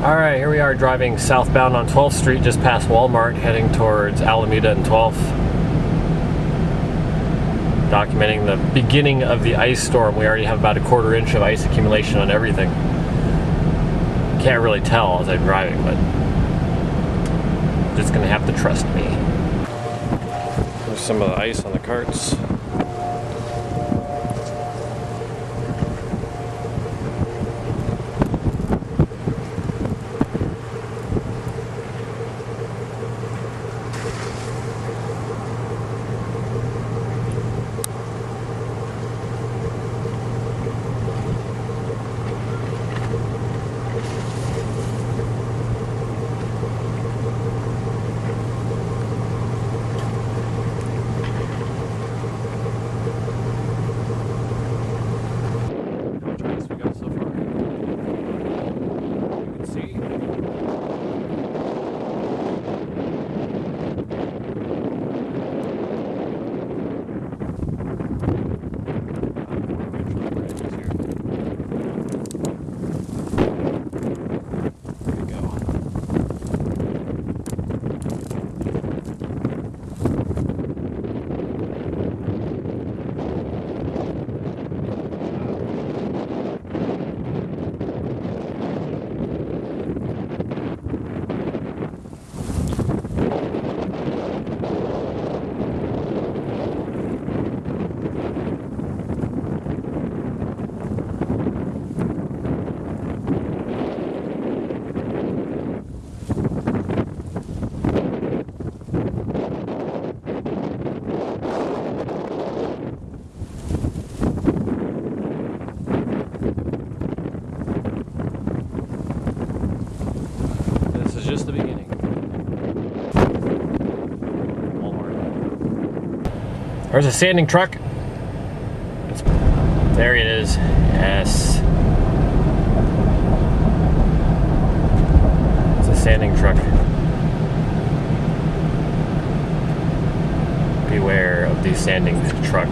Alright, here we are driving southbound on 12th Street, just past Walmart, heading towards Alameda and 12th. Documenting the beginning of the ice storm. We already have about a 1/4 inch of ice accumulation on everything. Can't really tell as I'm driving, but just gonna have to trust me. There's some of the ice on the carts. Just the beginning. Walmart. There's a sanding truck. There it is. Yes. It's a sanding truck. Beware of the sanding truck.